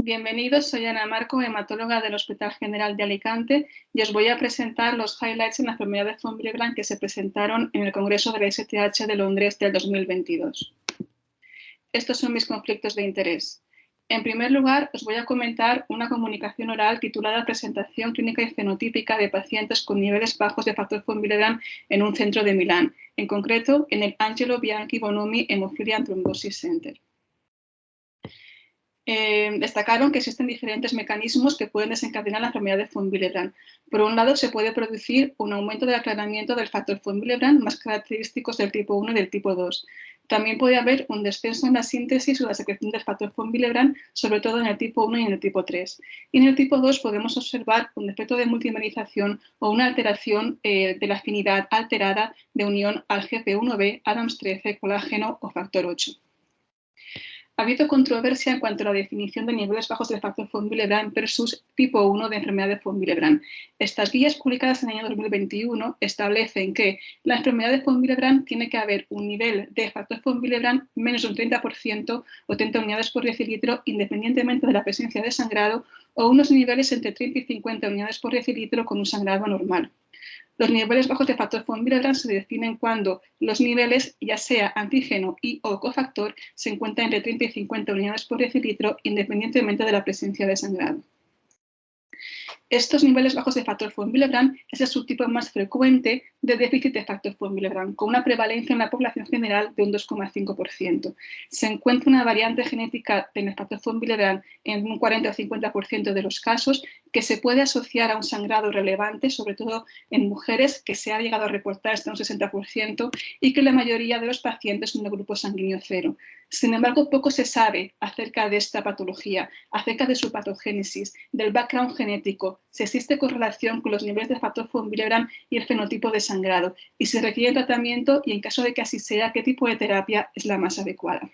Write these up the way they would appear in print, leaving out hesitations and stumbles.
Bienvenidos, soy Ana Marco, hematóloga del Hospital General de Alicante y os voy a presentar los highlights en la enfermedad de von Willebrand que se presentaron en el Congreso de la STH de Londres del 2022. Estos son mis conflictos de interés. En primer lugar, os voy a comentar una comunicación oral titulada Presentación clínica y fenotípica de pacientes con niveles bajos de factor von Willebrand en un centro de Milán, en concreto en el Angelo Bianchi Bonomi Hemophilia and Thrombosis Center. Destacaron que existen diferentes mecanismos que pueden desencadenar la enfermedad de von Willebrand. Por un lado, se puede producir un aumento del aclaramiento del factor von Willebrand más característicos del tipo 1 y del tipo 2. También puede haber un descenso en la síntesis o la secreción del factor von Willebrand, sobre todo en el tipo 1 y en el tipo 3. Y en el tipo 2 podemos observar un defecto de multimerización o una alteración de la afinidad alterada de unión al GP1B, Adams 13, colágeno o factor 8. Ha habido controversia en cuanto a la definición de niveles bajos del factor von Willebrand versus tipo 1 de enfermedad de von Willebrand. Estas guías publicadas en el año 2021 establecen que la enfermedad de von Willebrand tiene que haber un nivel de factor von Willebrand menos de un 30% o 30 unidades por decilitro independientemente de la presencia de sangrado o unos niveles entre 30 y 50 unidades por decilitro con un sangrado anormal. Los niveles bajos de factor von Willebrand se definen cuando los niveles, ya sea antígeno y o cofactor, se encuentran entre 30 y 50 unidades por decilitro independientemente de la presencia de sangrado. Estos niveles bajos de factor von Willebrand es el subtipo más frecuente de déficit de factor von Willebrand, con una prevalencia en la población general de un 2,5%. Se encuentra una variante genética del factor von Willebrand en un 40 o 50% de los casos que se puede asociar a un sangrado relevante, sobre todo en mujeres, que se ha llegado a reportar hasta un 60% y que la mayoría de los pacientes son de grupo sanguíneo 0. Sin embargo, poco se sabe acerca de esta patología, acerca de su patogénesis, del background genético, si existe correlación con los niveles de factor von Willebrand y el fenotipo de sangrado, y si requiere tratamiento y en caso de que así sea, qué tipo de terapia es la más adecuada.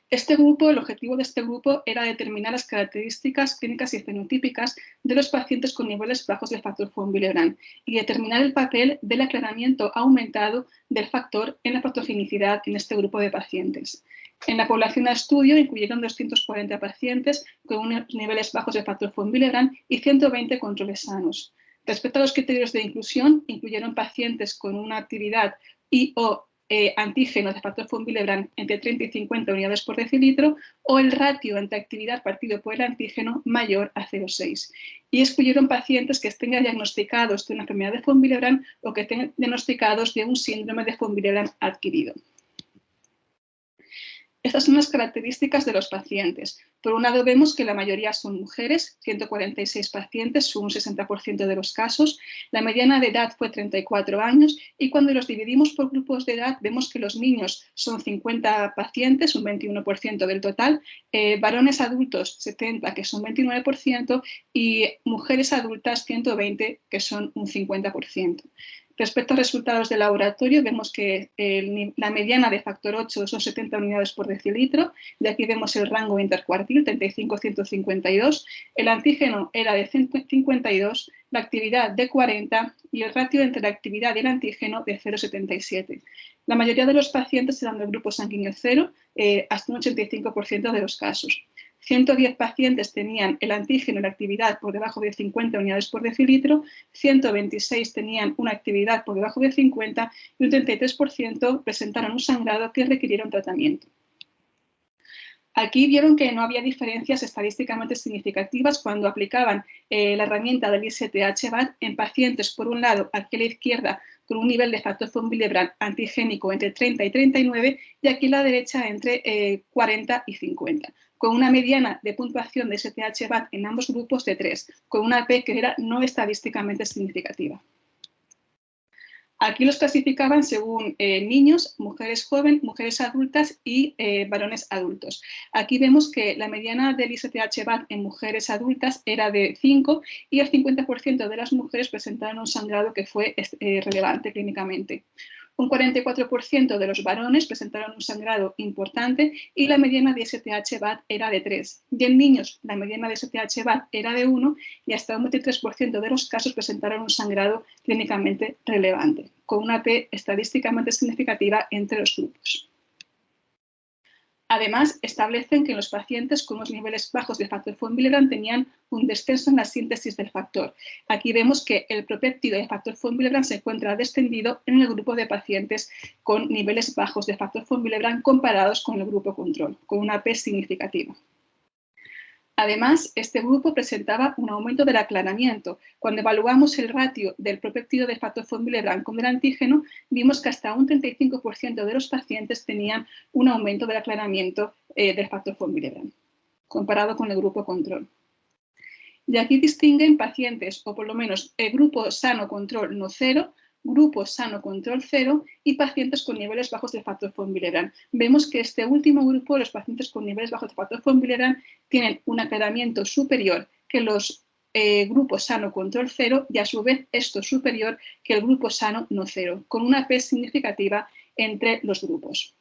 El objetivo de este grupo era determinar las características clínicas y fenotípicas de los pacientes con niveles bajos de factor von Willebrand y determinar el papel del aclaramiento aumentado del factor en la patogenicidad en este grupo de pacientes. En la población a estudio incluyeron 240 pacientes con unos niveles bajos de factor von Willebrand y 120 controles sanos. Respecto a los criterios de inclusión, incluyeron pacientes con una actividad y o antígeno de factor von Willebrand entre 30 y 50 unidades por decilitro o el ratio entre actividad partido por el antígeno mayor a 0,6. Y excluyeron pacientes que estén diagnosticados de una enfermedad de von Willebrand o que estén diagnosticados de un síndrome de von Willebrand adquirido. Estas son las características de los pacientes. Por un lado vemos que la mayoría son mujeres, 146 pacientes, un 60% de los casos. La mediana de edad fue 34 años y cuando los dividimos por grupos de edad vemos que los niños son 50 pacientes, un 21% del total, varones adultos 70, que son 29%, y mujeres adultas 120, que son un 50%. Respecto a resultados de laboratorio, vemos que la mediana de factor 8 son 70 unidades por decilitro. De aquí vemos el rango intercuartil, 35-152. El antígeno era de 152, la actividad de 40 y el ratio entre la actividad y el antígeno de 0,77. La mayoría de los pacientes eran del grupo sanguíneo 0, hasta un 85% de los casos. 110 pacientes tenían el antígeno y la actividad por debajo de 50 unidades por decilitro, 126 tenían una actividad por debajo de 50 y un 33% presentaron un sangrado que requirieron tratamiento. Aquí vieron que no había diferencias estadísticamente significativas cuando aplicaban la herramienta del ISTH-BAT en pacientes, por un lado, aquí a la izquierda, con un nivel de factor von Willebrand antigénico entre 30 y 39, y aquí a la derecha entre 40 y 50, con una mediana de puntuación de ISTH-BAT en ambos grupos de 3, con una P que era no estadísticamente significativa. Aquí los clasificaban según niños, mujeres jóvenes, mujeres adultas y varones adultos. Aquí vemos que la mediana del ISTH-BAT en mujeres adultas era de 5 y el 50% de las mujeres presentaron un sangrado que fue relevante clínicamente. Un 44% de los varones presentaron un sangrado importante y la mediana de ISTH-BAT era de 3. Y en niños la mediana de ISTH-BAT era de 1 y hasta un 23% de los casos presentaron un sangrado clínicamente relevante, con una P estadísticamente significativa entre los grupos. Además, establecen que los pacientes con unos niveles bajos de factor von Willebrand tenían un descenso en la síntesis del factor. Aquí vemos que el propéptido de factor von Willebrand se encuentra descendido en el grupo de pacientes con niveles bajos de factor von Willebrand comparados con el grupo control, con una P significativa. Además, este grupo presentaba un aumento del aclaramiento. Cuando evaluamos el ratio del propéptido de factor von Willebrand con el antígeno, vimos que hasta un 35% de los pacientes tenían un aumento del aclaramiento del factor von Willebrand, comparado con el grupo control. Y aquí distinguen pacientes, o por lo menos el grupo sano control no cero, grupo sano control cero y pacientes con niveles bajos de factor von Willebrand. Vemos que este último grupo, los pacientes con niveles bajos de factor von Willebrand, tienen un aclaramiento superior que los grupos sano control cero y a su vez esto superior que el grupo sano no cero, con una P significativa entre los grupos.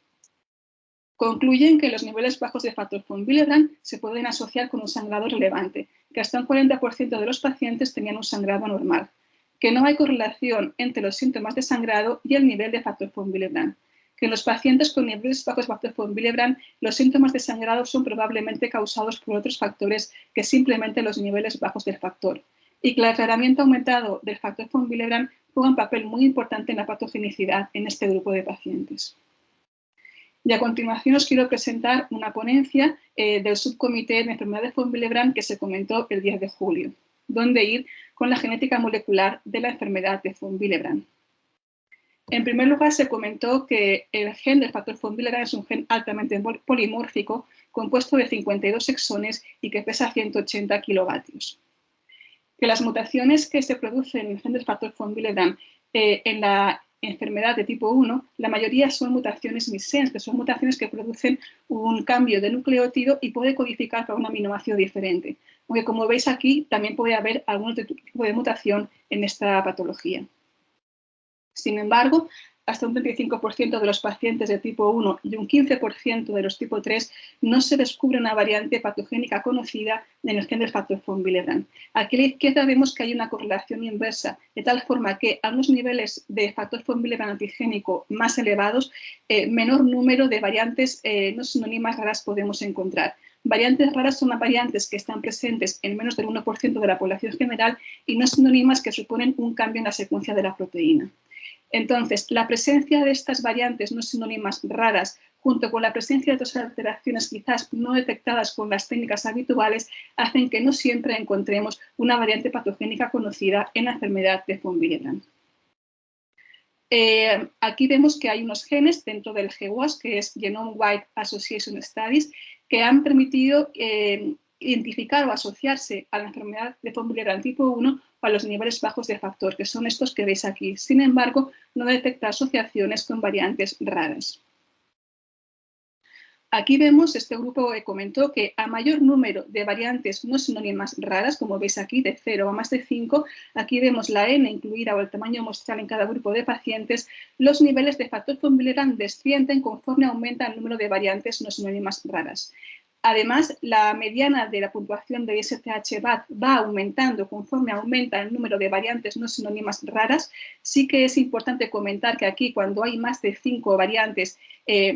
Concluyen que los niveles bajos de factor von Willebrand se pueden asociar con un sangrado relevante, que hasta un 40% de los pacientes tenían un sangrado anormal, que no hay correlación entre los síntomas de sangrado y el nivel de factor von Willebrand, que en los pacientes con niveles bajos de factor von Willebrand los síntomas de sangrado son probablemente causados por otros factores que simplemente los niveles bajos del factor, y que el aclaramiento aumentado del factor von Willebrand juega un papel muy importante en la patogenicidad en este grupo de pacientes. Y a continuación os quiero presentar una ponencia del subcomité de enfermedades von Willebrand que se comentó el 10 de julio, dónde ir con la genética molecular de la enfermedad de von Willebrand. En primer lugar, se comentó que el gen del factor von Willebrand es un gen altamente polimórfico, compuesto de 52 exones y que pesa 180 kilovatios. Que las mutaciones que se producen en el gen del factor von Willebrand en la enfermedad de tipo 1, la mayoría son mutaciones missense, que son mutaciones que producen un cambio de nucleótido y puede codificar para un aminoácido diferente. Aunque como veis aquí, también puede haber algún otro tipo de mutación en esta patología. Sin embargo, hasta un 35% de los pacientes de tipo 1 y un 15% de los tipo 3 no se descubre una variante patogénica conocida en el gen del factor von Willebrand. Aquí a la izquierda vemos que hay una correlación inversa, de tal forma que a unos niveles de factor von Willebrand antigénico más elevados, menor número de variantes no sinónimas raras podemos encontrar. Variantes raras son las variantes que están presentes en menos del 1% de la población general y no sinónimas que suponen un cambio en la secuencia de la proteína. Entonces, la presencia de estas variantes no sinónimas raras, junto con la presencia de otras alteraciones quizás no detectadas con las técnicas habituales, hacen que no siempre encontremos una variante patogénica conocida en la enfermedad de von Willebrand. Aquí vemos que hay unos genes dentro del GWAS, que es Genome-Wide Association Studies, que han permitido identificar o asociarse a la enfermedad de von Willebrand tipo 1 a los niveles bajos de factor, que son estos que veis aquí. Sin embargo, no detecta asociaciones con variantes raras. Aquí vemos, este grupo comentó que a mayor número de variantes no sinónimas raras, como veis aquí, de 0 a más de 5, aquí vemos la N incluida o el tamaño muestral en cada grupo de pacientes, los niveles de factor von Willebrand descienden conforme aumenta el número de variantes no sinónimas raras. Además, la mediana de la puntuación de STH-BAT va aumentando conforme aumenta el número de variantes no sinónimas raras. Sí que es importante comentar que aquí, cuando hay más de 5 variantes,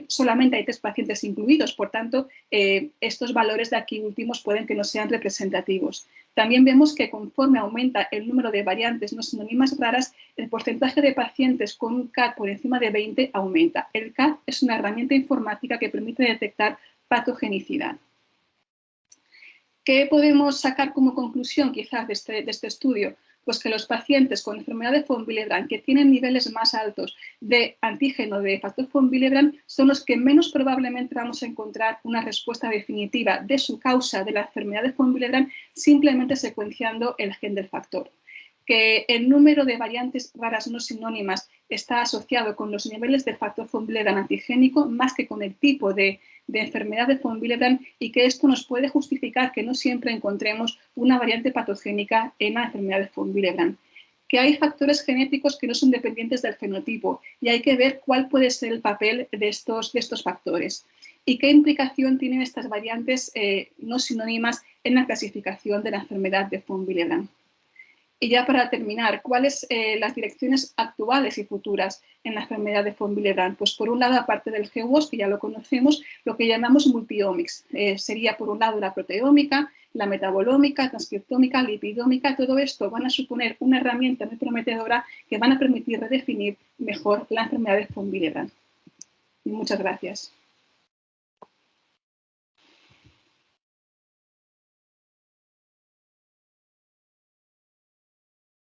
solamente hay 3 pacientes incluidos. Por tanto, estos valores de aquí últimos pueden que no sean representativos. También vemos que conforme aumenta el número de variantes no sinónimas raras, el porcentaje de pacientes con un CAD por encima de 20 aumenta. El CAD es una herramienta informática que permite detectar patogenicidad. ¿Qué podemos sacar como conclusión quizás de este estudio? Pues que los pacientes con enfermedad de von Willebrand que tienen niveles más altos de antígeno de factor von Willebrand son los que menos probablemente vamos a encontrar una respuesta definitiva de su causa de la enfermedad de von Willebrand simplemente secuenciando el gen del factor. Que el número de variantes raras no sinónimas está asociado con los niveles del factor von Willebrand antigénico más que con el tipo de enfermedad de von Willebrand y que esto nos puede justificar que no siempre encontremos una variante patogénica en la enfermedad de von Willebrand. Que hay factores genéticos que no son dependientes del fenotipo y hay que ver cuál puede ser el papel de estos factores y qué implicación tienen estas variantes no sinónimas en la clasificación de la enfermedad de von Willebrand. Y ya para terminar, ¿cuáles las direcciones actuales y futuras en la enfermedad de von Willebrand? Pues por un lado, aparte del GWAS, que ya lo conocemos, lo que llamamos multiomics. Sería por un lado la proteómica, la metabolómica, transcriptómica, lipidómica. Todo esto van a suponer una herramienta muy prometedora que van a permitir redefinir mejor la enfermedad de von Willebrand. Muchas gracias.